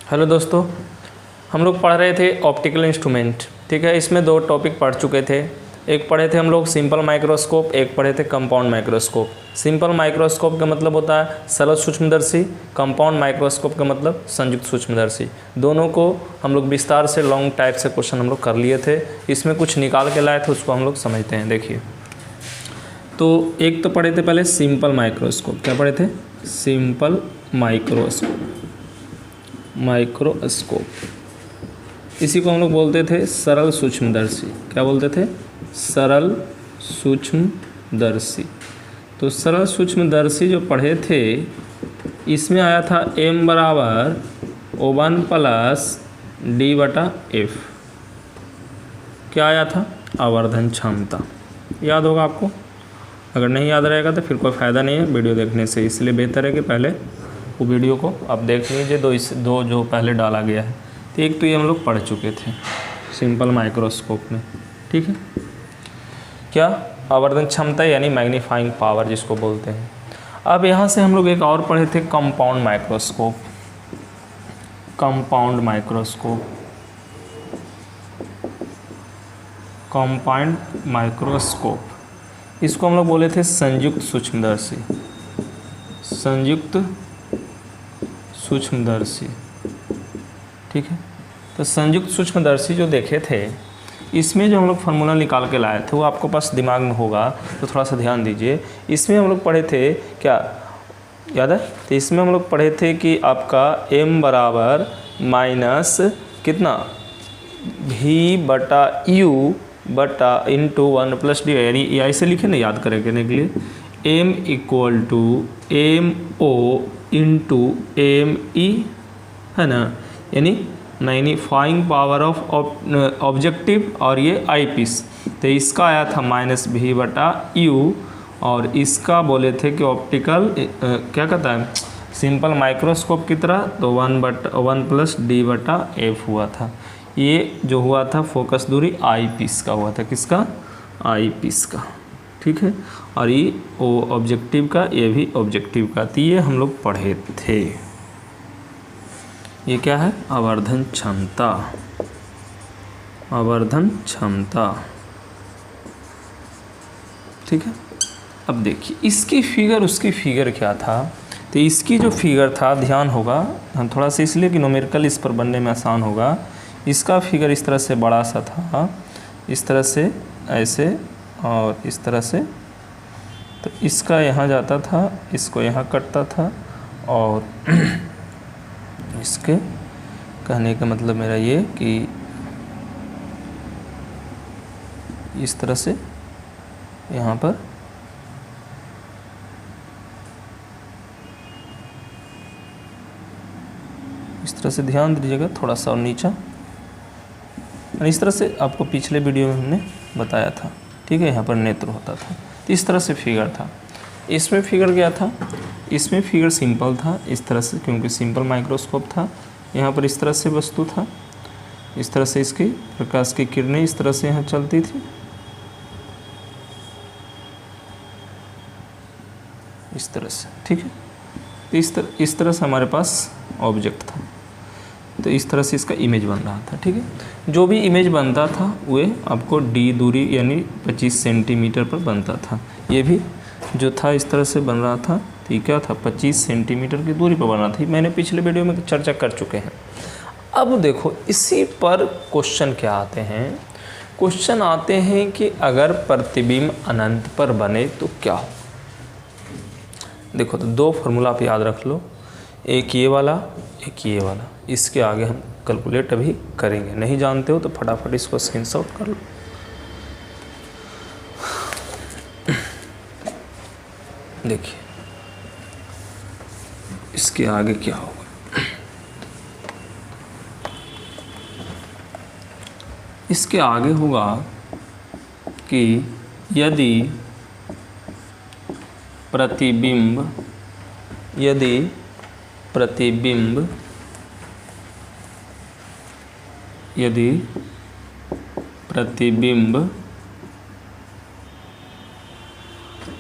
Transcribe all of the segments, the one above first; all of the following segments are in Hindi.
हेलो दोस्तों, हम लोग पढ़ रहे थे ऑप्टिकल इंस्ट्रूमेंट। ठीक है, इसमें दो टॉपिक पढ़ चुके थे। एक पढ़े थे हम लोग सिंपल माइक्रोस्कोप, एक पढ़े थे कंपाउंड माइक्रोस्कोप। सिंपल माइक्रोस्कोप का मतलब होता है सरल सूक्ष्मदर्शी, कंपाउंड माइक्रोस्कोप का मतलब संयुक्त सूक्ष्मदर्शी। दोनों को हम लोग विस्तार से लॉन्ग टाइप से क्वेश्चन हम लोग कर लिए थे। इसमें कुछ निकाल के लाए थे, उसको हम लोग समझते हैं। देखिए, तो एक तो पढ़े थे पहले सिंपल माइक्रोस्कोप। क्या पढ़े थे? Simple microscope. इसी को हम लोग बोलते थे सरल सूक्ष्मदर्शी। क्या बोलते थे? सरल सूक्ष्मदर्शी। तो सरल सूक्ष्मदर्शी जो पढ़े थे, इसमें आया था m बराबर 1 प्लस d/f। क्या आया था? आवर्धन क्षमता। याद होगा आपको। अगर नहीं याद रहेगा तो फिर कोई फ़ायदा नहीं है वीडियो देखने से, इसलिए बेहतर है कि पहले वो वीडियो को आप देख लीजिए। दो जो पहले डाला गया है। तो एक तो ये हम लोग पढ़ चुके थे सिंपल माइक्रोस्कोप में। ठीक है, क्या? आवर्धन क्षमता यानी मैग्नीफाइंग पावर जिसको बोलते हैं। अब यहाँ से हम लोग एक और पढ़े थे कंपाउंड माइक्रोस्कोप। कंपाउंड माइक्रोस्कोप, इसको हम लोग बोले थे संयुक्त सूक्ष्मदर्शी। संयुक्त सूक्ष्मदर्शी। ठीक है, तो संयुक्त सूक्ष्मदर्शी जो देखे थे, इसमें जो हम लोग फार्मूला निकाल के लाए थे वो आपको पास दिमाग में होगा, तो थोड़ा सा ध्यान दीजिए। इसमें हम लोग पढ़े थे, क्या याद है? तो इसमें हम लोग पढ़े थे कि आपका m बराबर माइनस कितना v/u बटा इंटू 1 प्लस डी, यानी ऐसे लिखे ना याद करने के लिए, m equal to mo into me, है ना, यानी मैग्नीफाइंग पावर ऑफ ऑब्जेक्टिव और ये आई पीस। तो इसका आया था -v/u, और इसका बोले थे कि ऑप्टिकल क्या कहता है, सिंपल माइक्रोस्कोप की तरह, तो 1 प्लस d/f हुआ था। ये जो हुआ था फोकस दूरी आई पीस का हुआ था। किसका? आई पीस का। ठीक है, और ये ओ ऑब्जेक्टिव का, ये भी ऑब्जेक्टिव का। तो ये हम लोग पढ़े थे। ये क्या है? आवर्धन क्षमता। आवर्धन क्षमता। ठीक है, अब देखिए इसकी फिगर, उसकी फिगर क्या था। तो इसकी जो फिगर था, ध्यान होगा हम थोड़ा सा, इसलिए कि न्यूमेरिकल इस पर बनने में आसान होगा। इसका फिगर इस तरह से बड़ा सा था, इस तरह से ऐसे और इस तरह से। तो इसका यहाँ जाता था, इसको यहाँ कटता था, और इसके कहने का मतलब मेरा ये कि इस तरह से यहाँ पर इस तरह से ध्यान दीजिएगा थोड़ा सा, और नीचा इस तरह से। आपको पिछले वीडियो में हमने बताया था। ठीक है, यहाँ पर नेत्र होता था। तो इस तरह से फिगर था। इसमें फिगर क्या था? इसमें फिगर सिंपल था, इस तरह से, क्योंकि सिंपल माइक्रोस्कोप था। यहाँ पर इस तरह से वस्तु था, इस तरह से इसकी प्रकाश की किरणें इस तरह से यहाँ चलती थी, इस तरह से। ठीक है, तो इस तरह से हमारे पास ऑब्जेक्ट था। तो इस तरह से इसका इमेज बन रहा था। ठीक है, जो भी इमेज बनता था वे आपको d दूरी यानी 25 सेंटीमीटर पर बनता था। ये भी जो था इस तरह से बन रहा था। तो ये क्या था? 25 सेंटीमीटर की दूरी पर बना था। मैंने पिछले वीडियो में चर्चा कर चुके हैं। अब देखो इसी पर क्वेश्चन क्या आते हैं। क्वेश्चन आते हैं कि अगर प्रतिबिंब अनंत पर बने तो क्या हो। देखो, तो दो फार्मूला आप याद रख लो, एक ये वाला, एक ये वाला। इसके आगे हम कैलकुलेट अभी करेंगे। नहीं जानते हो तो फटाफट इसको स्क्रीनशॉट कर लो। देखिए इसके आगे क्या होगा। इसके आगे होगा कि यदि प्रतिबिंब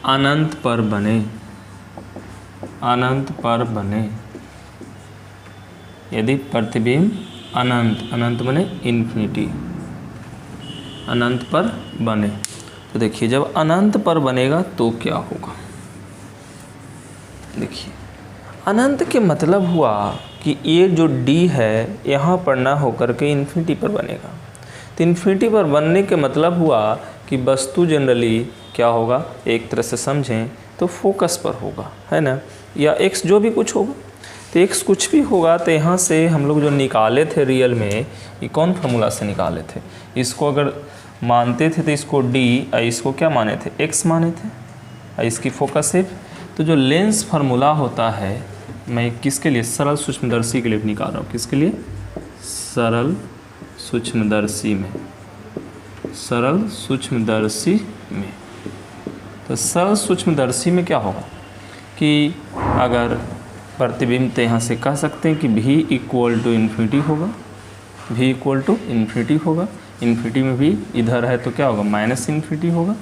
अनंत पर बने, यदि प्रतिबिंब अनंत, अनंत बने इन्फिनिटी, अनंत पर बने। तो देखिए जब अनंत पर बनेगा तो क्या होगा, देखिए अनंत के मतलब हुआ कि ये जो D है यहाँ पर ना होकर के इन्फिनिटी पर बनेगा। तो इन्फिनिटी पर बनने के मतलब हुआ कि वस्तु जनरली क्या होगा, एक तरह से समझें तो फोकस पर होगा, है ना, या x जो भी कुछ होगा। तो x कुछ भी होगा तो यहाँ से हम लोग जो निकाले थे रियल में, ये कौन फार्मूला से निकाले थे, इसको अगर मानते थे तो इसको D, इसको क्या माने थे, x माने थे, इसकी फोकस है। तो जो लेंस फार्मूला होता है, मैं किसके लिए, सरल सूक्ष्मदर्शी के लिए निकाल रहा हूँ, किसके लिए, सरल सूक्ष्मदर्शी में, सरल सूक्ष्मदर्शी में। तो सरल सूक्ष्मदर्शी में क्या होगा कि अगर प्रतिबिंब, तो यहाँ से कह सकते हैं कि v इक्वल टू इन्फिनिटी होगा, v इक्वल टू इन्फिनिटी होगा, इन्फिनिटी में भी इधर है तो क्या होगा, माइनस इन्फिनिटी होगा,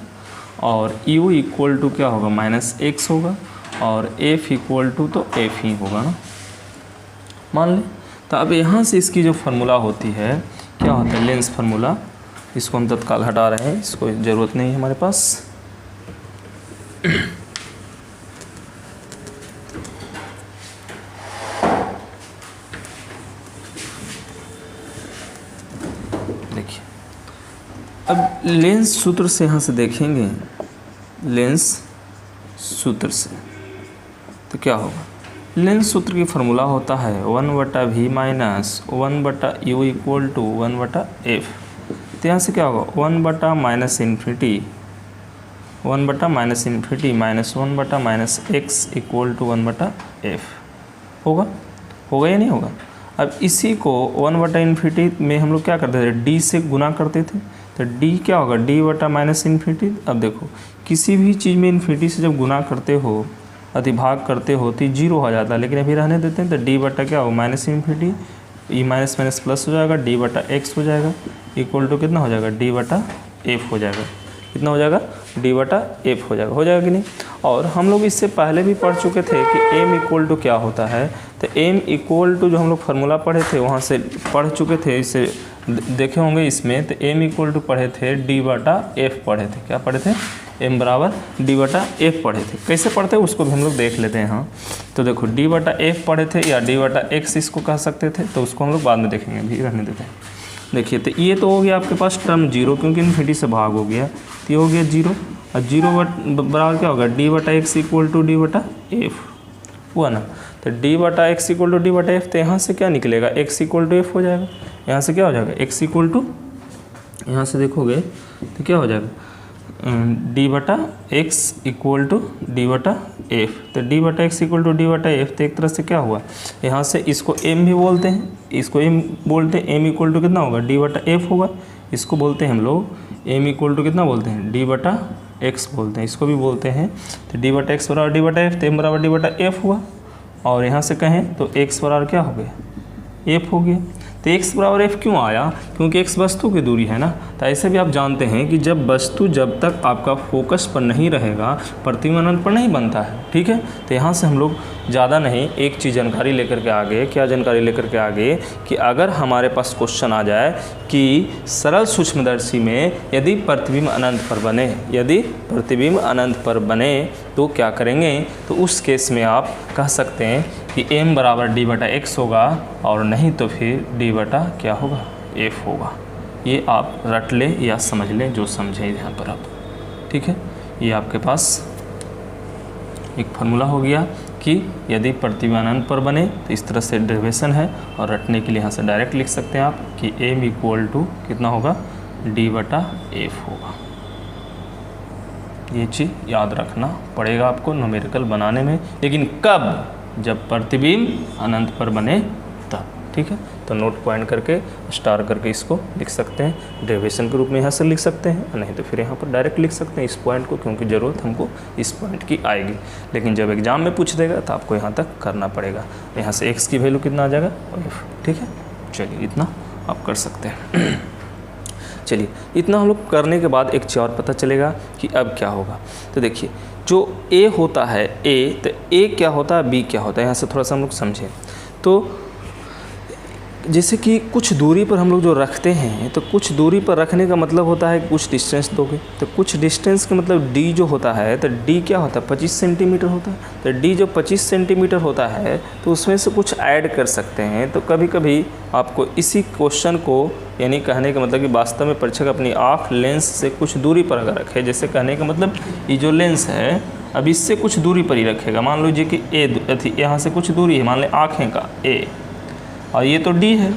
और u इक्वल टू क्या होगा, माइनस x होगा, और f इक्वल टू तो f ही होगा ना, मान लें। तो अब यहाँ से इसकी जो फार्मूला होती है क्या होता है, लेंस फार्मूला, इसको हम तत्काल हटा रहे हैं, इसको ज़रूरत नहीं है हमारे पास। देखिए अब लेंस सूत्र से यहाँ से देखेंगे, लेंस सूत्र से तो क्या होगा, लेंस सूत्र की फार्मूला होता है 1/v minus 1/u equal to 1/f। तो यहाँ से क्या होगा, 1/- minus infinity, 1/- minus infinity minus 1/- minus x equal to 1/f होगा, होगा या नहीं होगा। अब इसी को 1/- इन्फिनिटी में हम लोग क्या करते थे, d से गुना करते थे, तो d क्या होगा, d/- माइनस इन्फिनिटी। अब देखो किसी भी चीज़ में इन्फिनिटी से जब गुना करते हो, अतिभाग करते हो तो 0 हो जाता है, लेकिन अभी रहने देते हैं। तो d/ क्या होगा, minus infinity, E minus minus plus हो जाएगा, d/x हो जाएगा, इक्वल टू कितना हो जाएगा, d/f हो जाएगा, कितना हो जाएगा, d/f हो जाएगा कि नहीं। और हम लोग इससे पहले भी पढ़ चुके थे कि m इक्वल टू क्या होता है। तो m इक्वल टू जो हम लोग फार्मूला पढ़े थे वहाँ से पढ़ चुके थे, इसे देखे होंगे इसमें। तो m इक्वल टू पढ़े थे d/f पढ़े थे, क्या पढ़े थे, m बराबर d/f पढ़े थे। कैसे पढ़ते हैं उसको भी हम लोग देख लेते हैं। हाँ तो देखो d/f पढ़े थे या d/x इसको कह सकते थे, तो उसको हम लोग बाद में देखेंगे, अभी रहने देते हैं। देखिए तो ये तो हो गया आपके पास टर्म 0, क्योंकि इन्फिनिटी से भाग हो गया, तो ये हो गया 0, और 0 बराबर क्या होगा, d/x इक्वल टू d/f हुआ ना। तो d/x इक्वल टू d/f, तो यहाँ से क्या निकलेगा, x इक्वल टू f हो जाएगा। यहाँ से क्या हो जाएगा, x इक्वल टू, यहाँ से देखोगे तो क्या हो जाएगा, d/x इक्वल टू d/f। तो d/x इक्वल टू d/f, तो एक तरह से क्या हुआ, यहाँ से इसको m भी बोलते हैं, इसको m बोलते हैं, m इक्वल टू कितना होगा, d/f होगा। इसको बोलते हैं हम लोग m इक्वल टू कितना बोलते हैं, d/x बोलते हैं, इसको भी बोलते हैं। तो d/x बराबर d/f, तो m बराबर d/f हुआ। और यहाँ से कहें तो x बराबर क्या हो गया, f हो गया। तो x बराबर f क्यों आया, क्योंकि x वस्तु की दूरी है ना। तो ऐसे भी आप जानते हैं कि जब वस्तु, जब तक आपका फोकस पर नहीं रहेगा, प्रतिबिंब अनंत पर नहीं बनता है, ठीक है। तो यहाँ से हम लोग ज़्यादा नहीं, एक चीज़ जानकारी लेकर के आगे, क्या जानकारी लेकर के आगे, कि अगर हमारे पास क्वेश्चन आ जाए कि सरल सूक्ष्मदर्शी में यदि प्रतिबिंब अनंत पर बने, यदि प्रतिबिंब अनंत पर बने तो क्या करेंगे, तो उस केस में आप कह सकते हैं कि m बराबर d/x होगा, और नहीं तो फिर d/ क्या होगा, f होगा। ये आप रट लें या समझ लें, जो समझें यहाँ पर आप, ठीक है। ये आपके पास एक फार्मूला हो गया कि यदि प्रतिबिंब अनंत पर बने तो इस तरह से डेरिवेशन है, और रटने के लिए यहाँ से डायरेक्ट लिख सकते हैं आप कि m इक्वल टू कितना होगा, d/f होगा। ये चीज़ याद रखना पड़ेगा आपको न्यूमेरिकल बनाने में, लेकिन कब, जब प्रतिबिंब अनंत पर बने तब, ठीक है। तो नोट पॉइंट करके स्टार करके इसको लिख सकते हैं, डेरिवेशन के रूप में यहाँ से लिख सकते हैं, नहीं तो फिर यहाँ पर डायरेक्ट लिख सकते हैं इस पॉइंट को, क्योंकि ज़रूरत हमको इस पॉइंट की आएगी। लेकिन जब एग्जाम में पूछ देगा तो आपको यहाँ तक करना पड़ेगा। यहाँ से x की वैल्यू कितना आ जाएगा, f, ठीक है। चलिए इतना आप कर सकते हैं। चलिए इतना हम लोग करने के बाद एक चीज़ और पता चलेगा कि अब क्या होगा। तो देखिए जो a होता है a, तो a क्या होता है, b क्या होता है, यहाँ से थोड़ा सा हम लोग समझें। तो जैसे कि कुछ दूरी पर हम लोग जो रखते हैं, तो कुछ दूरी पर रखने का मतलब होता है कुछ डिस्टेंस दोगे, तो कुछ डिस्टेंस का मतलब d जो होता है, तो d क्या होता है 25 सेंटीमीटर होता है। तो d जो 25 सेंटीमीटर होता है तो उसमें से कुछ ऐड कर सकते हैं। तो कभी कभी आपको इसी क्वेश्चन को, यानी कहने का मतलब कि वास्तव में परीक्षक अपनी आँख लेंस से कुछ दूरी पर अगर रखे, जैसे कहने का मतलब ये जो लेंस है अब इससे कुछ दूरी पर ही रखेगा। मान लीजिए कि a यहाँ से कुछ दूरी है, मान लें आँखें का a, और ये तो d है,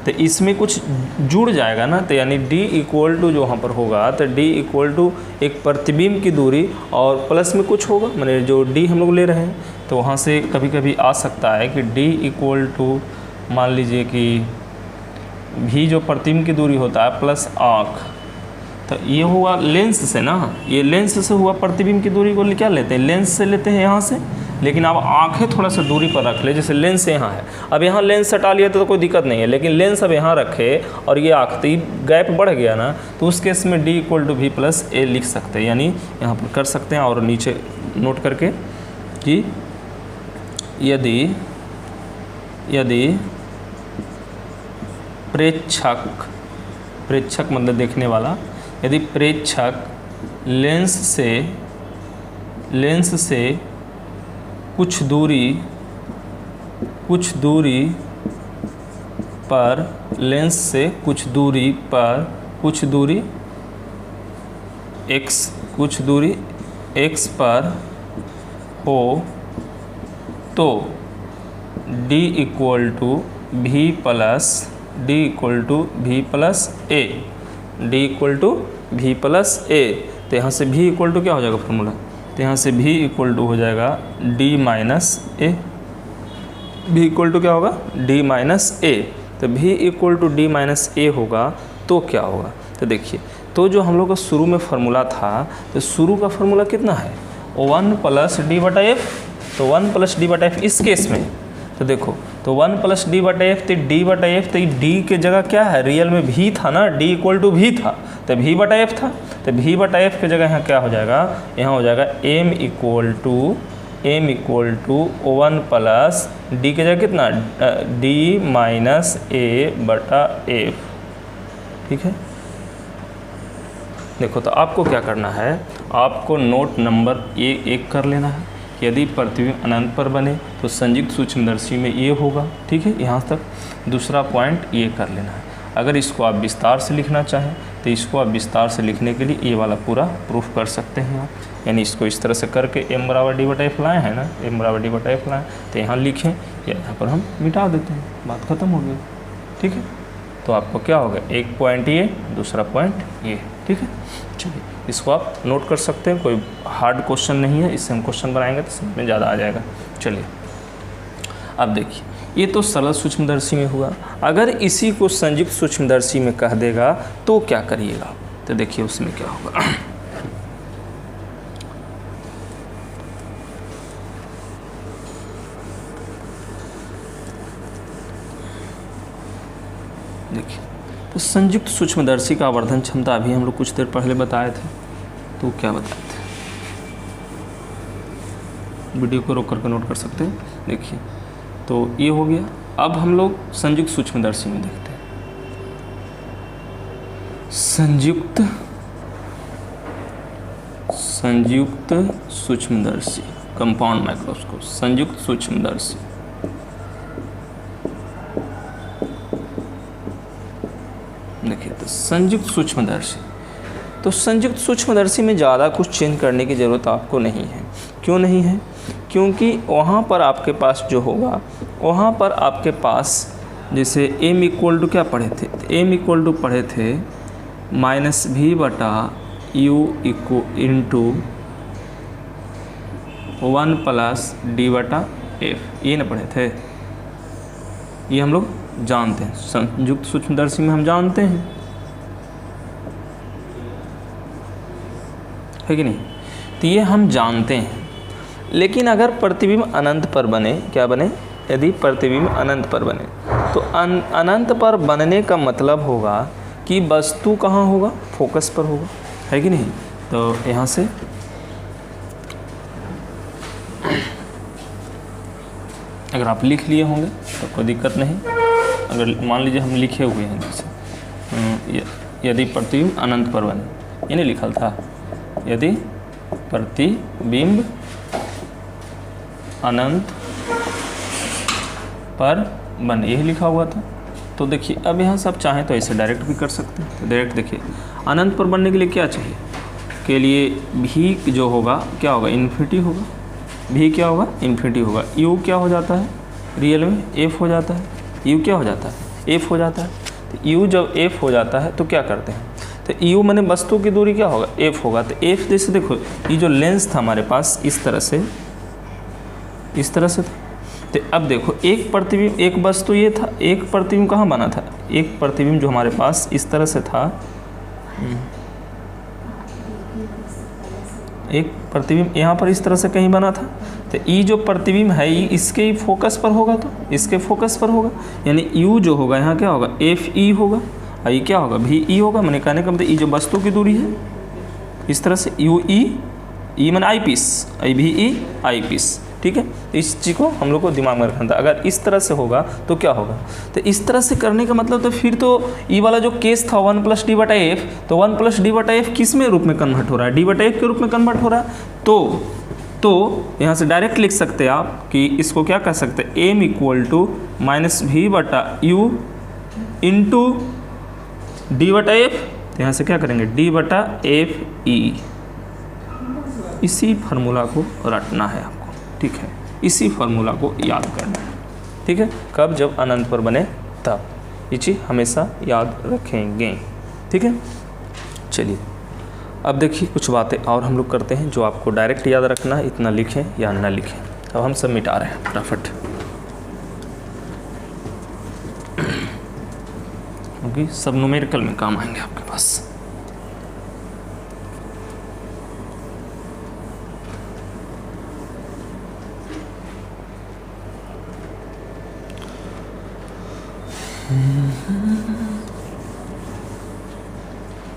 तो इसमें कुछ जुड़ जाएगा ना, तो यानी d इक्वल टू जो वहाँ पर होगा, तो d इक्वल टू एक प्रतिबिंब की दूरी और प्लस में कुछ होगा, माने जो d हम लोग ले रहे हैं, तो वहाँ से कभी कभी आ सकता है कि d इक्वल टू मान लीजिए कि v जो प्रतिबिंब की दूरी होता है प्लस आँख, तो ये हुआ लेंस से ना, ये लेंस से हुआ प्रतिबिंब की दूरी को क्या लेते हैं, लेंस से लेते हैं यहाँ से। लेकिन अब आंखें थोड़ा सा दूरी पर रख ले, जैसे लेंस यहाँ है, अब यहाँ लेंस हटा लिया तो कोई दिक्कत नहीं है, लेकिन लेंस अब यहाँ रखे और ये आँख, तो गैप बढ़ गया ना, तो उस केस में d equal to v plus a लिख सकते हैं, यानी यहाँ पर कर सकते हैं। और नीचे नोट करके कि यदि प्रेक्षक मतलब देखने वाला, यदि प्रेक्षक लेंस से कुछ दूरी पर x पर हो तो d equal to v plus a, तो यहाँ से v इक्वल टू क्या हो जाएगा फॉर्मूला, तो यहाँ से v इक्वल टू हो जाएगा d minus a, v equal to क्या होगा d माइनस a, तो v equal to d minus a होगा तो क्या होगा, तो देखिए, तो जो हम लोग का शुरू में फार्मूला था, तो शुरू का फार्मूला कितना है 1 प्लस डी बटा एफ, तो 1 प्लस डी बटा एफ इस केस में, तो देखो, तो 1 प्लस डी बटा एफ, तो डी बटा एफ, तो डी के जगह क्या है, रियल में भी था ना, डी इक्वल टू भी था, तो भी बटा एफ था, तो भी बटा एफ के जगह यहाँ क्या हो जाएगा, यहाँ हो जाएगा m equal to 1 plus D के जगह कितना d माइनस a बटा एफ। ठीक है, देखो, तो आपको क्या करना है, आपको नोट नंबर एक कर लेना है। यदि प्रतिबिंब अनंत पर बने तो संयुक्त सूक्ष्मदर्शी में ये होगा। ठीक है, यहाँ तक दूसरा पॉइंट ये कर लेना है। अगर इसको आप विस्तार से लिखना चाहें तो इसको आप विस्तार से लिखने के लिए ये वाला पूरा प्रूफ कर सकते हैं आप, यानी इसको इस तरह से करके m बराबर डी बटा एफ लाए हैं ना, m बराबर डी बटा एफ लाएँ, तो यहाँ लिखें या यहाँ पर हम मिटा देते हैं, बात ख़त्म हो गई। ठीक है, तो आपको क्या होगा, एक पॉइंट ये, दूसरा पॉइंट ये। ठीक है, चलिए इसको आप नोट कर सकते हैं, कोई हार्ड क्वेश्चन नहीं है, इससे हम क्वेश्चन बनाएंगे तो समझ में ज़्यादा आ जाएगा। चलिए अब देखिए, ये तो सरल सूक्ष्मदर्शी में हुआ। अगर इसी को संयुक्त सूक्ष्मदर्शी में कह देगा तो क्या करिएगा, तो देखिए उसमें क्या होगा। देखिए, तो संयुक्त सूक्ष्मदर्शी का आवर्धन क्षमता अभी हम लोग कुछ देर पहले बताए थे, तो क्या बताए थे, वीडियो को रोक करके नोट कर सकते हैं। देखिए, तो ये हो गया। अब हम लोग संयुक्त सूक्ष्मदर्शी में देखते हैं। संयुक्त सूक्ष्मदर्शी, कंपाउंड माइक्रोस्कोप, संयुक्त सूक्ष्मदर्शी। देखिए, तो संयुक्त सूक्ष्मदर्शी, तो संयुक्त सूक्ष्मदर्शी में ज़्यादा कुछ चेंज करने की ज़रूरत आपको नहीं है। क्यों नहीं है, क्योंकि वहाँ पर आपके पास जो होगा, वहाँ पर आपके पास जैसे m इक्वल टू क्या पढ़े थे, m इक्वल टू पढ़े थे माइनस v बटा u इंटू 1 प्लस डी बटा एफ, ये ना पढ़े थे, ये हम लोग जानते हैं, संयुक्त सूक्ष्मदर्शी में हम जानते हैं, है कि नहीं, तो ये हम जानते हैं। लेकिन अगर प्रतिबिंब अनंत पर बने, क्या बने, यदि प्रतिबिंब अनंत पर बने, तो अनंत पर बनने का मतलब होगा कि वस्तु कहाँ होगा, फोकस पर होगा, है कि नहीं। तो यहाँ से अगर आप लिख लिए होंगे तो कोई दिक्कत नहीं, अगर मान लीजिए हम लिखे हुए हैं जैसे यदि प्रतिबिंब अनंत पर बने, ये नहीं लिखा था, यदि प्रतिबिंब अनंत पर बने, यही लिखा हुआ था। तो देखिए अब यहाँ से आप चाहें तो ऐसे डायरेक्ट भी कर सकते हैं। तो डायरेक्ट देखिए अनंत पर बनने के लिए क्या चाहिए, के लिए भी जो होगा क्या होगा, इन्फिनिटी होगा, भी क्या होगा, इन्फिनिटी होगा। यू क्या हो जाता है, रियल में एफ हो जाता है, यू क्या हो जाता है, एफ हो जाता है। तो यू जब एफ हो जाता है तो क्या करते हैं, तो यू माने वस्तु की दूरी क्या होगा, एफ होगा। तो एफ जैसे देखो ये जो लेंस था हमारे पास इस तरह से था। तो अब देखो एक प्रतिबिंब, एक वस्तु ये था, एक प्रतिबिंब कहाँ बना था, एक प्रतिबिंब जो हमारे पास इस तरह से था, एक प्रतिबिंब यहाँ पर इस तरह से कहीं बना था। तो ई जो प्रतिबिंब है ये इसके ही फोकस पर होगा, तो इसके फोकस पर होगा, यानी यू जो होगा यहाँ क्या होगा, एफ ई होगा, और ये क्या होगा, भी ई होगा। मैंने कहने का मतलब ई जो वस्तु की दूरी है इस तरह से यू ई मैंने आई पीस, आई भी ई आई पीस, ठीक है। तो इस चीज़ को हम लोग को दिमाग में रखना था। अगर इस तरह से होगा तो क्या होगा, तो इस तरह से करने का मतलब तो फिर तो ई वाला जो केस था 1 + d/f, तो 1 + d/f किस में रूप में कन्वर्ट हो रहा है, d/f के रूप में कन्वर्ट हो रहा है। तो यहाँ से डायरेक्ट लिख सकते हैं आप कि इसको क्या कह सकते हैं, m = -v/u इंटू d/f। तो यहाँ से क्या करेंगे, d/f/e। इसी फार्मूला को रटना है आपको, ठीक है, इसी फार्मूला को याद करना है, ठीक है। कब, जब अनंत पर बने तब, ये चीज़ हमेशा याद रखेंगे, ठीक है। चलिए अब देखिए कुछ बातें और हम लोग करते हैं जो आपको डायरेक्ट याद रखना है, इतना लिखें या ना लिखें। अब हम सब मिटा रहे हैं फटाफट, क्योंकि सब न्यूमेरिकल में काम आएंगे आपके पास।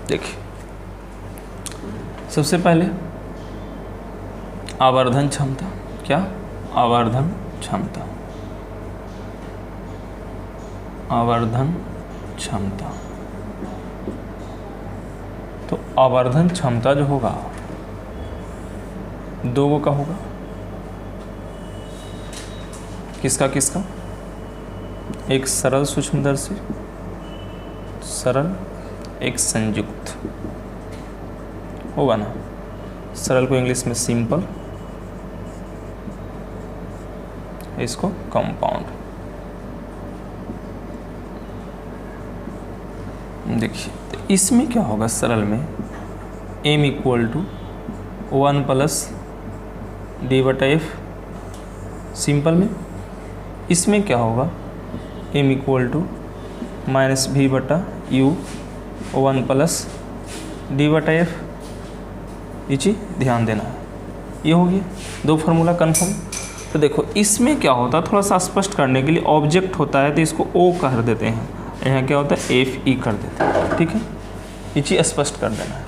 देखिए सबसे पहले आवर्धन क्षमता, क्या, आवर्धन क्षमता, आवर्धन क्षमता। तो आवर्धन क्षमता जो होगा दो का होगा, किसका किसका, एक सरल सूक्ष्मदर्शी, सरल, एक संयुक्त होगा ना। सरल को इंग्लिश में सिंपल, इसको कंपाउंड। देखिए तो इसमें क्या होगा, सरल में m = 1 + d/f, सिंपल में इसमें क्या होगा, m = -v/u 1 + d/f। ये चीज़ ध्यान देना है, ये हो गया दो फार्मूला कन्फर्म। तो देखो इसमें क्या होता है, थोड़ा सा स्पष्ट करने के लिए ऑब्जेक्ट होता है तो इसको ओ कर देते हैं, यहाँ क्या होता है एफ ई कर देते हैं, ठीक है, ये चीज़ स्पष्ट कर देना है।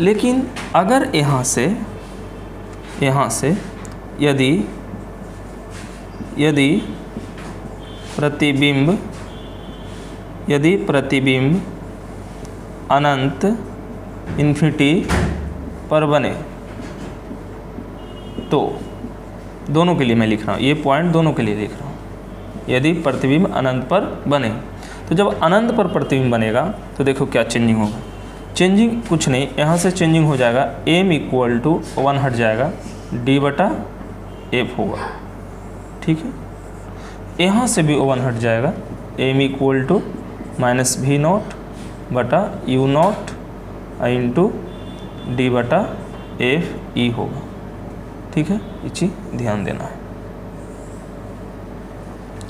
लेकिन अगर यहाँ से यदि प्रतिबिंब अनंत इन्फिनिटी पर बने, तो दोनों के लिए मैं लिख रहा हूँ, ये पॉइंट दोनों के लिए लिख रहा हूँ। यदि प्रतिबिंब अनंत पर बने, तो जब अनंत पर प्रतिबिंब बनेगा तो देखो क्या चेंजिंग होगा, चेंजिंग कुछ नहीं, यहाँ से चेंजिंग हो जाएगा, m = 1 हट जाएगा, d/f होगा, ठीक है। यहाँ से भी 1 हट जाएगा, m = -v0/u0 into d/f e होगा, ठीक है। ये चीज़ ध्यान देना है,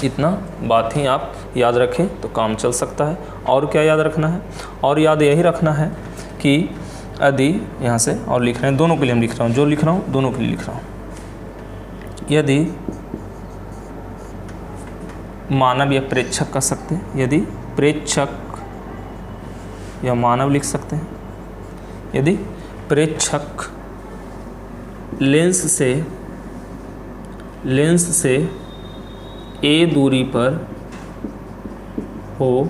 इतना बात ही आप याद रखें तो काम चल सकता है। और क्या याद रखना है, और याद यही रखना है कि यदि यहाँ से और लिख रहे हैं, दोनों के लिए हम लिख रहा हूँ, जो लिख रहा हूँ दोनों के लिए लिख रहा हूँ। यदि मानव या प्रेक्षक कर सकते हैं, यदि प्रेक्षक या मानव लिख सकते हैं, यदि प्रेक्षक लेंस से a दूरी पर हो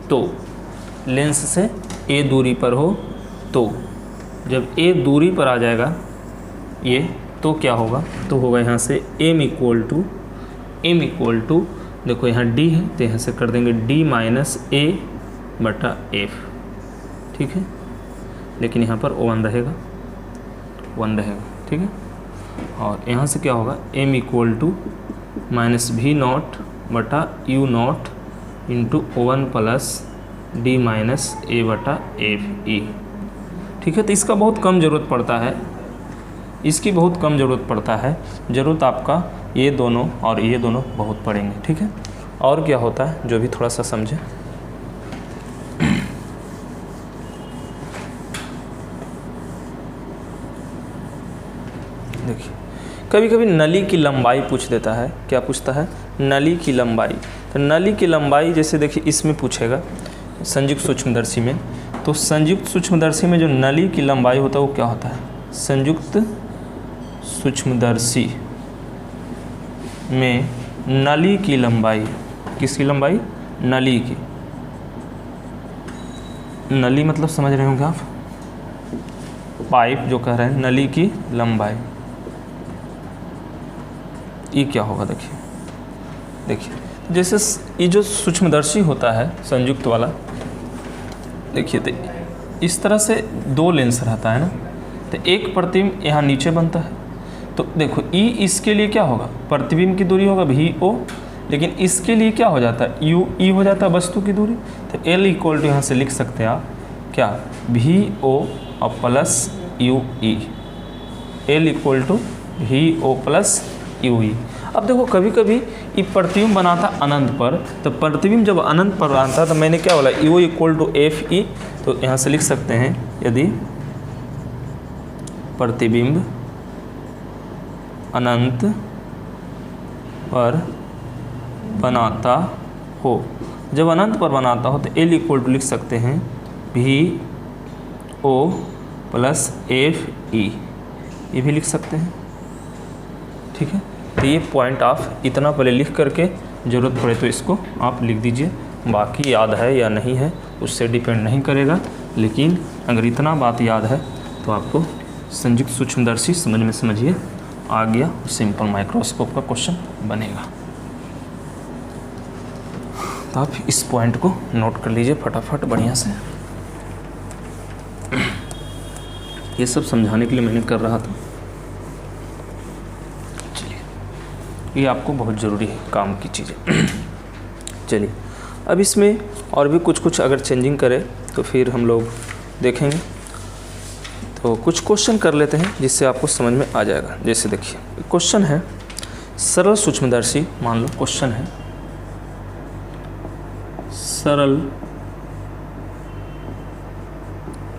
तो, लेंस से ए दूरी पर हो तो, जब ए दूरी पर आ जाएगा ये तो क्या होगा, तो होगा यहाँ से m इक्वल टू देखो यहाँ d है तो यहाँ से कर देंगे d माइनस a बटा f, ठीक है। लेकिन यहाँ पर 1 रहेगा, ठीक है। और यहाँ से क्या होगा m equal to minus v naught बटा u naught into 1 plus d minus a बटा एफ ई, ठीक है। तो इसका बहुत कम ज़रूरत पड़ता है, इसकी बहुत कम ज़रूरत पड़ता है, ज़रूरत आपका ये दोनों और ये दोनों बहुत पड़ेंगे, ठीक है। और क्या होता है जो भी थोड़ा सा समझे, देखिए कभी कभी नली की लंबाई पूछ देता है, क्या पूछता है, नली की लंबाई। तो नली की लंबाई जैसे देखिए इसमें पूछेगा संयुक्त सूक्ष्मदर्शी में, तो संयुक्त सूक्ष्मदर्शी में जो नली की लंबाई होता है वो क्या होता है, संयुक्त सूक्ष्मदर्शी में नली की लंबाई, किसकी लंबाई, नली की, नली मतलब समझ रहे होंगे आप, पाइप जो कह रहे हैं, नली की लंबाई, ये क्या होगा, देखिए जैसे ये जो सूक्ष्मदर्शी होता है संयुक्त वाला, देखिए तो इस तरह से 2 लेंस रहता है ना, तो एक प्रतिबिंब यहाँ नीचे बनता है, तो देखो ई इसके लिए क्या होगा, प्रतिबिंब की दूरी होगा भी ओ, लेकिन इसके लिए क्या हो जाता है, यू ई हो जाता है वस्तु की दूरी, तो एल इक्वल टू यहाँ से लिख सकते हैं आप क्या, भी ओ और plus U E, L equal to भी ओ प्लस यू ई। अब देखो कभी कभी ये प्रतिबिंब बनाता अनंत पर, तो प्रतिबिंब जब अनंत पर बनता तो मैंने क्या बोला, U equal to F E, तो यहाँ से लिख सकते हैं यदि प्रतिबिंब अनंत पर बनाता हो, जब अनंत पर बनाता हो तो एल इक्वल टू लिख सकते हैं भी ओ प्लस एफ ई, ये भी लिख सकते हैं, ठीक है। तो ये पॉइंट आप इतना पहले लिख करके ज़रूरत पड़े तो इसको आप लिख दीजिए, बाकी याद है या नहीं है उससे डिपेंड नहीं करेगा, लेकिन अगर इतना बात याद है तो आपको संयुक्त सूक्ष्मदर्शी समझ में समझिए आ गया, सिंपल माइक्रोस्कोप का क्वेश्चन बनेगा। तो आप इस पॉइंट को नोट कर लीजिए फटाफट बढ़िया से, ये सब समझाने के लिए मैंने कर रहा था, चलिए ये आपको बहुत ज़रूरी है काम की चीज़ें। चलिए अब इसमें और भी कुछ अगर चेंजिंग करें तो फिर हम लोग देखेंगे, तो कुछ क्वेश्चन कर लेते हैं जिससे आपको समझ में आ जाएगा। जैसे देखिए क्वेश्चन है सरल सूक्ष्मदर्शी, मान लो क्वेश्चन है सरल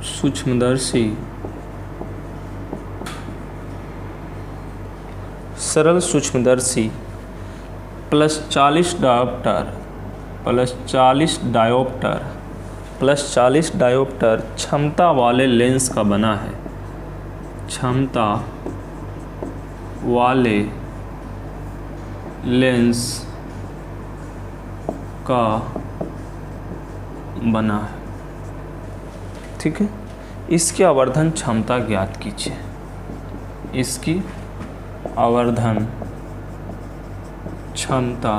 सूक्ष्मदर्शी, सरल सूक्ष्मदर्शी plus 40 dioptre plus 40 dioptre plus 40 dioptre क्षमता वाले लेंस का बना है, क्षमता वाले लेंस का बना है, ठीक है। इसकी आवर्धन क्षमता ज्ञात कीजिए, इसकी आवर्धन क्षमता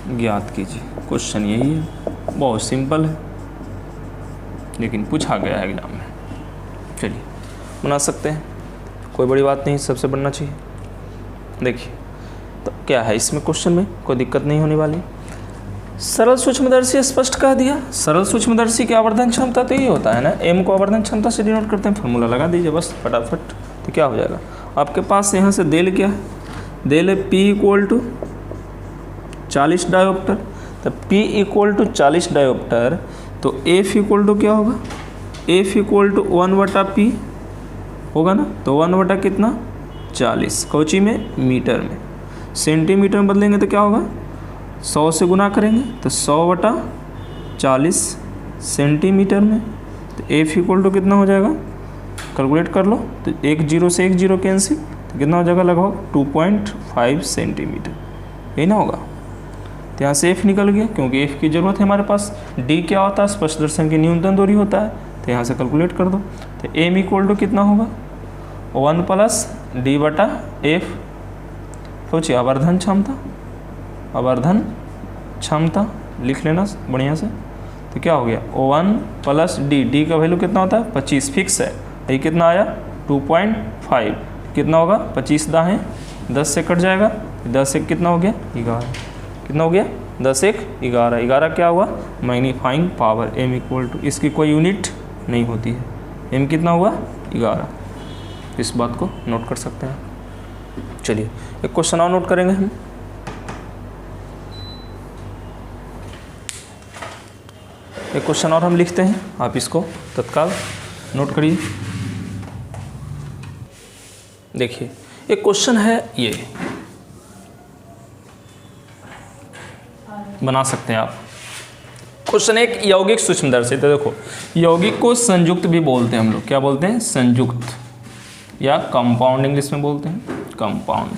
ज्ञात कीजिए। क्वेश्चन यही है, बहुत सिंपल है लेकिन पूछा गया है एग्जाम में। चलिए बना सकते हैं, कोई बड़ी बात नहीं, सबसे बनना चाहिए। देखिए तो क्या है इसमें क्वेश्चन में, कोई दिक्कत नहीं होने वाली। सरल सूक्ष्मदर्शी स्पष्ट कह दिया, सरल सूक्ष्मदर्शी की आवर्धन क्षमता तो ये होता है ना, एम को आवर्धन क्षमता से डिनोट करते हैं, फार्मूला लगा दीजिए बस फटाफट। तो क्या हो जाएगा आपके पास यहाँ से देल क्या है, देल है P इक्वल टू 40 डायोप्टर, तो P इक्वल टू 40 डायोप्टर, तो F इक्वल टू क्या होगा, F इक्वल टू 1/P होगा ना, तो 1/ कितना 40, कौची में मीटर में, सेंटीमीटर में बदलेंगे तो क्या होगा 100 से गुना करेंगे तो 100/40 सेंटीमीटर में, तो F इक्वल टू कितना हो जाएगा, कैलकुलेट कर लो, तो 1 0 से 1 0 कैंसिल, तो कितना हो जाएगा लगभग 2.5 सेंटीमीटर, यही ना होगा। तो यहाँ से F निकल गया, क्योंकि F की ज़रूरत है हमारे पास। D क्या होता है? स्पष्ट दर्शन की न्यूनतम दूरी होता है, तो यहाँ से कैलकुलेट कर दो। तो M इक्वल टू कितना होगा? 1 प्लस D बटा F। सोचिए आवर्धन क्षमता, आवर्धन क्षमता लिख लेना बढ़िया से। तो क्या हो गया? 1 प्लस D का वैल्यू कितना होता है? 25 फिक्स है। ये कितना आया? 2.5। कितना होगा? 25 दाएँ 10 से कट जाएगा, 10 से कितना हो गया? 11। कितना हो गया? 10 1 11। 11 क्या हुआ? Magnifying power. M equal to, इसकी कोई यूनिट नहीं होती है। M कितना हुआ? 11। इस बात को नोट कर सकते हैं। चलिए एक क्वेश्चन और नोट करेंगे हम। एक क्वेश्चन और हम लिखते हैं, आप इसको तत्काल नोट करिए। देखिए एक क्वेश्चन है, ये बना सकते हैं आप। क्वेश्चन एक यौगिक सूक्ष्मदर्शी। तो देखो यौगिक को संयुक्त भी बोलते हैं हम लोग। क्या बोलते हैं? संयुक्त, या कंपाउंड इंग्लिश में बोलते हैं, कंपाउंड।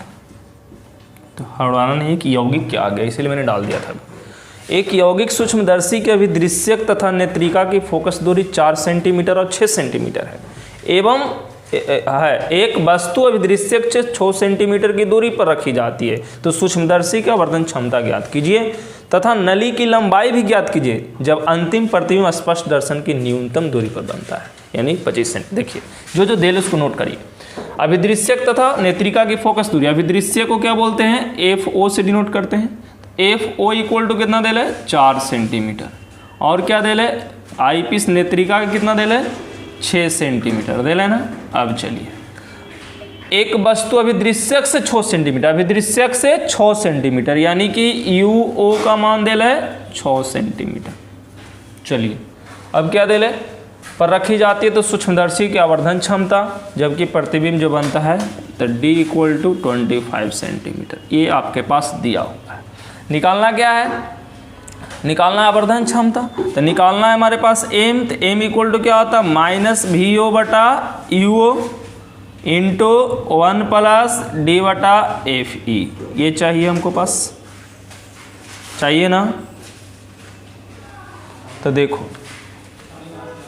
तो हड़वाना नहीं कि यौगिक क्या आ गया, इसीलिए मैंने डाल दिया था। एक यौगिक सूक्ष्मदर्शी के अभिदृश्यक तथा नेत्रिका की फोकस दूरी 4 सेंटीमीटर और 6 सेंटीमीटर है, एवं एक वस्तु अभिदृश्यक से 6 सेंटीमीटर की दूरी पर रखी जाती है। तो सूक्ष्मदर्शी का आवर्धन क्षमता ज्ञात कीजिए तथा नली की लंबाई भी ज्ञात कीजिए जब अंतिम प्रतिबिंब स्पष्ट दर्शन की न्यूनतम दूरी पर बनता है, यानी 25 सेंटीमीटर। देखिए जो दिल उसको नोट करिए। अभिदृश्यक तथा नेत्रिका की फोकस दूरी, अभिदृश्य को क्या बोलते हैं? FO से डिनोट करते हैं। FO इक्वल टू कितना दिल है? 4 सेंटीमीटर। और क्या दिल है? आई पीस नेत्रिका का कितना दिल है? 6 सेंटीमीटर दिल है ना। अब चलिए, एक वस्तु अभिदृश्यक से 6 सेंटीमीटर, अभिदृश्यक से 6 सेंटीमीटर, यानी कि UO का मान दिल है 6 सेंटीमीटर। चलिए अब क्या दिल है? पर रखी जाती है तो सूक्ष्मदर्शी की आवर्धन क्षमता, जबकि प्रतिबिंब जो बनता है तो D इक्वल टू 25 सेंटीमीटर। ये आपके पास दिया हुआ है। निकालना क्या है? निकालना है आवर्धन क्षमता। तो निकालना है हमारे पास M। तो M इक्वल टू क्या होता है? माइनस VO बटा UO इंटू 1 प्लस D बटा FE। ये चाहिए हमको पास, चाहिए ना। तो देखो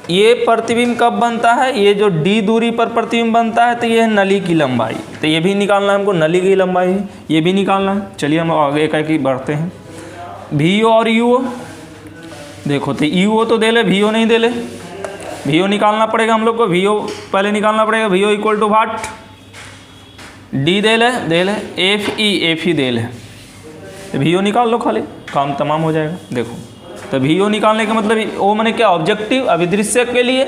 ये प्रतिबिंब कब बनता है? ये जो D दूरी पर प्रतिबिंब बनता है, तो ये है नली की लंबाई। तो ये भी निकालना है हमको, नली की लंबाई है, ये भी निकालना है। चलिए हम आगे एक एक बढ़ते हैं। VO और UO देखो, तो UO तो दे ले, VO नहीं दे ले। VO निकालना पड़ेगा हम लोग को, VO पहले निकालना पड़ेगा। VO equal to what? D दे ले, FE दे ले। तो VO निकाल लो, खाली काम तमाम हो जाएगा। देखो तो VO निकालने का मतलब O मैंने क्या? ऑब्जेक्टिव, अभिदृश्यक के लिए।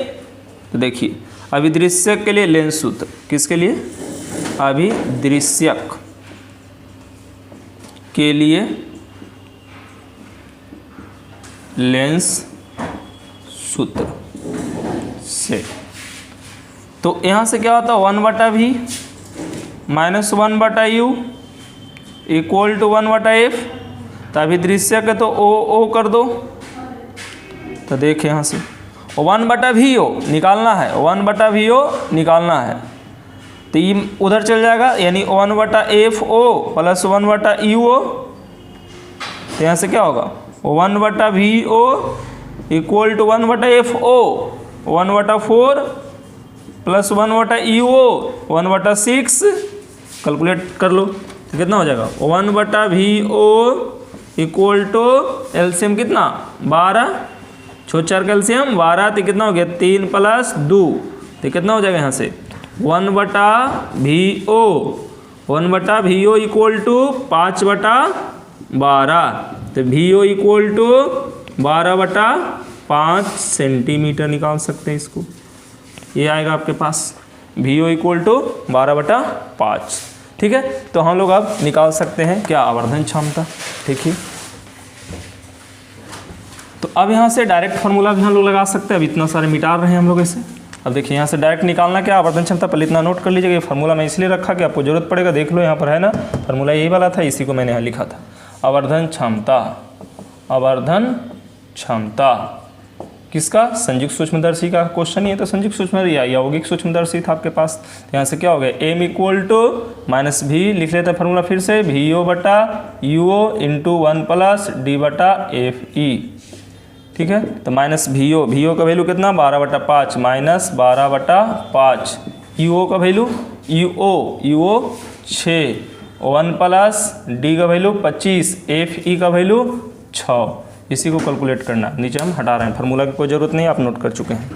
तो देखिए अभिदृश्यक के लिए लेंस सूत्र, किसके लिए? अभिदृश्यक के लिए लेंस सूत्र से। तो यहाँ से क्या होता है? 1 बटा V माइनस 1 बटा U इक्वल टू 1 बटा F। तो अभिदृश्यक है तो O कर दो। तो देख यहाँ से 1 बटा VO निकालना है, 1 बटा VO निकालना है, तो ये उधर चल जाएगा, यानी 1 बटा FO प्लस 1 बटा UO। तो यहाँ से क्या होगा? 1 बटा VO इक्वल टू 1 बटा FO, 1 बटा 4 प्लस 1 बटा UO 1 बटा 6। कैलकुलेट कर लो तो कितना हो जाएगा? 1 बटा VO इक्वल टू एलसीएम कितना? 12, 4 कैल्शियम 12, तो कितना हो गया? 3 प्लस 2, तो कितना हो जाएगा यहाँ से? 1 बटा VO, 1 बटा VO इक्वल टू 5 बटा 12। तो VO इक्वल टू 12 बटा 5 सेंटीमीटर निकाल सकते हैं इसको। ये आएगा आपके पास VO इक्वल टू 12 बटा 5। ठीक है, तो हम लोग अब निकाल सकते हैं क्या? आवर्धन क्षमता। ठीक है, तो अब यहाँ से डायरेक्ट फार्मूला भी हम लोग लगा सकते हैं। अब इतना सारे मिटा रहे हैं हम लोग इसे। अब देखिए यहाँ से डायरेक्ट निकालना क्या? आवर्धन क्षमता। पहले इतना नोट कर लीजिएगा, ये फार्मूला मैं इसलिए रखा कि आपको जरूरत पड़ेगा। देख लो यहाँ पर है ना, फार्मूला यही वाला था, इसी को मैंने यहाँ लिखा था। आवर्धन क्षमता, आवर्धन क्षमता किसका? संयुक्त सूक्ष्मदर्शी का क्वेश्चन ही है, तो संयुक्त सूक्ष्मदर्शी या यौगिक सूक्ष्मदर्शी था आपके पास। तो यहाँ से क्या हो गया, एम इक्वल टू माइनस भी लिख लेते हैं फॉर्मूला फिर से, वी ओ बटा U O into 1 plus D बटा एफ ई। ठीक है, तो माइनस वी ओ का वैल्यू कितना 12/5 माइनस 12/5, यू ओ का value U O 6, 1 plus D का वैल्यू 25, एफ ई का वैल्यू 6। इसी को कैलकुलेट करना, नीचे हम हटा रहे हैं, फार्मूला की कोई ज़रूरत नहीं, आप नोट कर चुके हैं।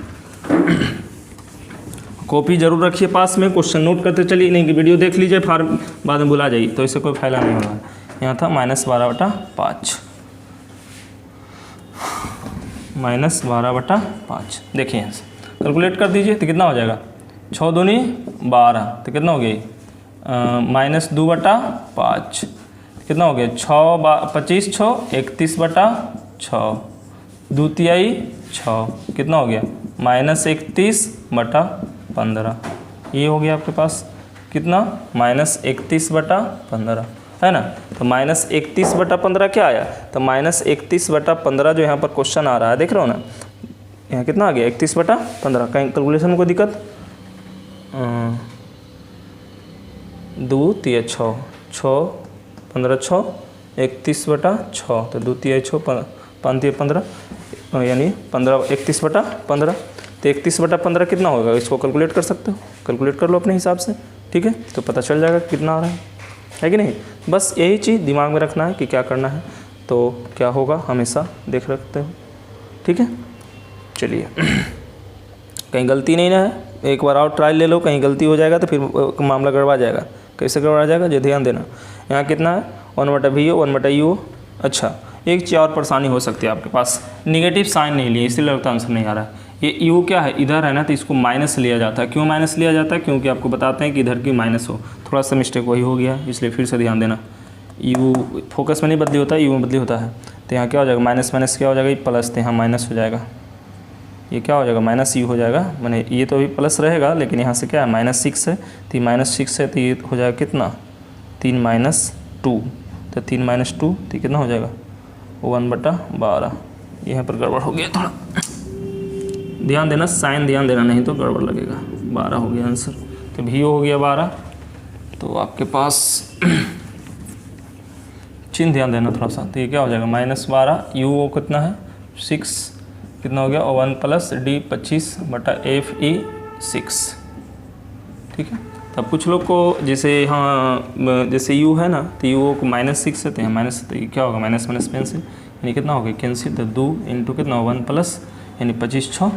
कॉपी जरूर रखिए पास में, क्वेश्चन नोट करते चलिए, नहीं कि वीडियो देख लीजिए फार्म बाद में भुला जाइए, तो इससे कोई फायदा नहीं होगा। यहाँ था -12/5 -12/5। देखिए यहाँ से कैलकुलेट कर दीजिए तो कितना हो जाएगा, 6 दूनी 12, तो कितना हो गई -2/5, कितना हो गया 25 6 31/6, 2 तिहाई 6, कितना हो गया -31/15। ये हो गया आपके पास कितना -31/15 है ना। तो -31/15 क्या आया, तो -31/15 जो यहाँ पर क्वेश्चन आ रहा है, देख रहे हो ना, यहाँ कितना आ गया 31/15। कहीं कैलकुलेशन में कोई दिक्कत, 2 तिहाई 6, 6 15 6 31/6, तो 2 तिहाई 6 5 तिहाई 15, यानी 31/15। तो 31/15 कितना होगा, इसको कैलकुलेट कर सकते हो, कैलकुलेट कर लो अपने हिसाब से। ठीक है, तो पता चल जाएगा कितना आ रहा है कि नहीं। बस यही चीज़ दिमाग में रखना है कि क्या करना है, तो क्या होगा हमेशा देख रखते हो। ठीक है, चलिए कहीं गलती नहीं ना है, एक बार और ट्रायल ले लो, कहीं गलती हो जाएगा तो फिर मामला गड़बड़ा जाएगा। कैसे गड़बड़ा जाएगा, जो ध्यान देना। यहाँ कितना है 1/VO 1/U। अच्छा, एक चीज़ और परेशानी हो सकती है आपके पास, निगेटिव साइन नहीं लिए, इसलिए लगता आंसर नहीं आ रहा है। ये यू क्या है, इधर है ना, तो इसको माइनस लिया जाता है। क्यों माइनस लिया जाता है, क्योंकि आपको बताते हैं कि इधर की माइनस हो। थोड़ा सा मिस्टेक वही हो गया, इसलिए फिर से ध्यान देना। यू फोकस में नहीं बदली होता है, यू में बदली होता है। तो यहाँ क्या हो जाएगा, माइनस माइनस क्या हो जाएगा, ये प्लस, तो यहाँ माइनस हो जाएगा। ये क्या हो जाएगा, माइनस यू हो जाएगा, मैंने ये तो अभी प्लस रहेगा, लेकिन यहाँ से क्या है -6 है, तो -6 है, तो ये हो जाएगा कितना 3 - 2, तो 3 - 2 तो कितना हो जाएगा 1/12। यहाँ पर गड़बड़ हो गया, थोड़ा ध्यान देना, साइन ध्यान देना, नहीं तो गड़बड़ लगेगा। 12 हो गया आंसर, तो भी हो गया 12। तो आपके पास चिन्ह ध्यान देना थोड़ा सा, तो ये क्या हो जाएगा -12, यू ओ कितना है 6, कितना हो गया 1 प्लस डी 25/FE 6। ठीक है, तब कुछ लोग को जैसे यहाँ जैसे यू है ना, तो यू को -6 है, तो यहाँ माइनस, तो ये क्या होगा माइनस माइनस पेंसिल, यानी कितना हो गया कैंसिल, तो 2 इंटू कितना 1 प्लस यानी 25 6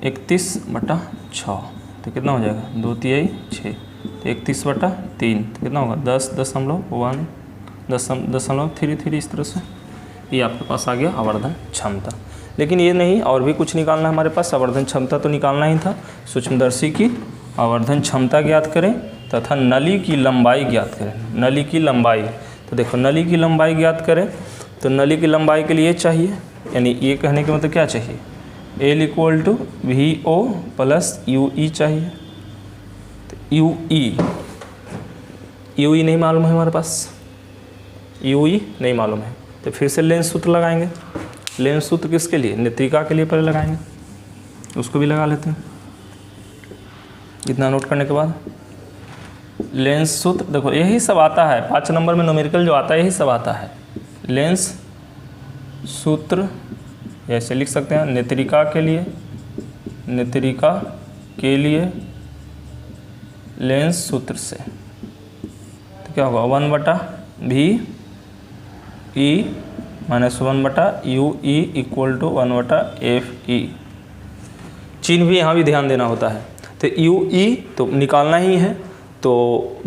31/6, तो कितना हो जाएगा 2 तिहाई 6, तो 31/3, तो कितना होगा 10.1 इस तरह से। ये आपके पास आ गया आवर्धन क्षमता। लेकिन ये नहीं, और भी कुछ निकालना है हमारे पास। आवर्धन क्षमता तो निकालना ही था, सूक्ष्मदर्शी की आवर्धन क्षमता ज्ञात करें तथा नली की लंबाई ज्ञात करें। नली की लंबाई, तो देखो नली की लंबाई ज्ञात करें, तो नली की लंबाई के लिए चाहिए, यानी ये कहने के मतलब क्या चाहिए, L = VO + UE चाहिए। तो UE नहीं मालूम है हमारे पास, UE नहीं मालूम है, तो फिर से लेंस सूत्र लगाएंगे। लेंस सूत्र किसके लिए, नेत्रिका के लिए पहले लगाएंगे, उसको भी लगा लेते हैं। इतना नोट करने के बाद लेंस सूत्र, देखो यही सब आता है 5 नंबर में, न्यूमेरिकल जो आता है यही सब आता है। लेंस सूत्र ऐसे लिख सकते हैं, नेत्रिका के लिए लेंस सूत्र से तो क्या होगा 1/VE - 1/UE = 1/FE। चिन्ह भी यहाँ भी ध्यान देना होता है। तो UE तो निकालना ही है, तो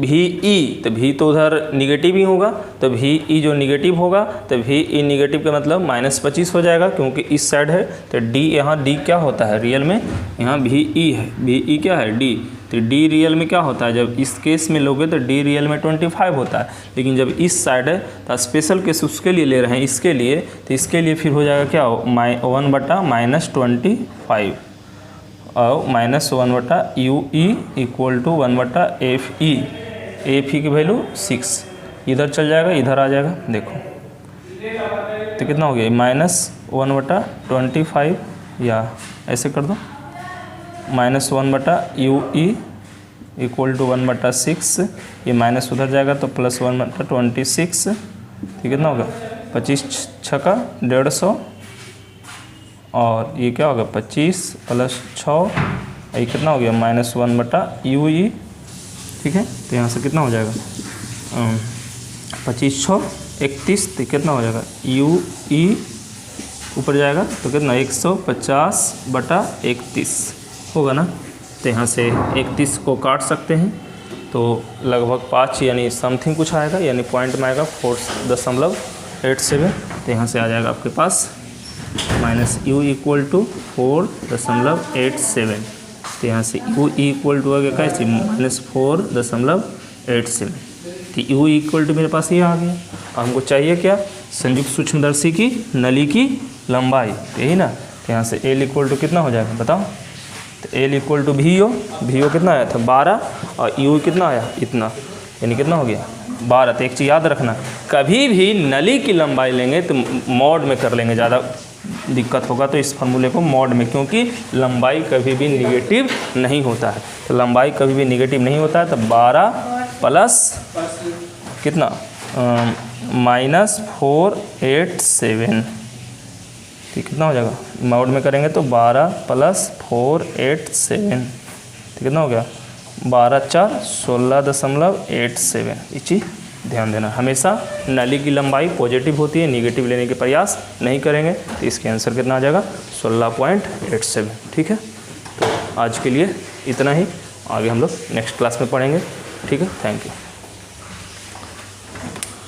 VE, तो V तो उधर निगेटिव ही होगा, तो VE जो निगेटिव होगा, तो VE निगेटिव का मतलब -25 हो जाएगा, क्योंकि इस साइड है। तो D, यहाँ D क्या होता है रियल में, यहाँ VE है, VE क्या है D, तो D रियल में क्या होता है, जब इस केस में लोगे तो D रियल में 25 होता है, लेकिन जब इस साइड है तो स्पेशल केस उसके लिए ले रहे हैं, इसके लिए, तो इसके लिए फिर हो जाएगा क्या 1/-25 और -1/UE = 1/FE। FE की वैल्यू 6, इधर चल जाएगा, इधर आ जाएगा। देखो तो कितना हो गया -1/25 या ऐसे कर दो -1/UE = 1/6, ये माइनस उधर जाएगा तो +1/26, तो कितना होगा 25 छक्का 150 और ये क्या होगा 25 + 6, ये कितना हो गया -1/UE। ठीक है, तो यहाँ से कितना हो जाएगा 25 6 31, तो कितना हो जाएगा UE ऊपर जाएगा तो कितना 150/31 होगा ना। तो यहाँ से 31 को काट सकते हैं तो लगभग 5 यानी समथिंग कुछ आएगा, यानी पॉइंट में आएगा 4.87। तो यहाँ से आ जाएगा आपके पास -UE = 4.87। तो यहाँ से UE = हो गया कैसे -4.87। तो UE = मेरे पास ये आ गया। हमको चाहिए क्या, संयुक्त सूक्ष्मदर्शी की नली की लंबाई, यही ना। तो यहाँ से L = कितना हो जाएगा बताओ। तो L = VO कितना आया था 12 और U कितना आया इतना, यानी कितना हो गया 12। तो एक चीज़ याद रखना, कभी भी नली की लंबाई लेंगे तो मॉड में कर लेंगे, ज़्यादा दिक्कत होगा तो इस फार्मूले को मॉड में, क्योंकि लंबाई कभी भी निगेटिव नहीं होता है। तो लंबाई कभी भी निगेटिव नहीं होता है। तो 12 प्लस कितना -487, ठीक कितना हो जाएगा मॉड में करेंगे तो 12 + 487, तो कितना हो गया 12 4 16.87। ये चीज़ ध्यान देना, हमेशा नली की लंबाई पॉजिटिव होती है, निगेटिव लेने के प्रयास नहीं करेंगे। तो इसके आंसर कितना आ जाएगा 16.87। ठीक है, तो आज के लिए इतना ही, आगे हम लोग नेक्स्ट क्लास में पढ़ेंगे। ठीक है, थैंक यू।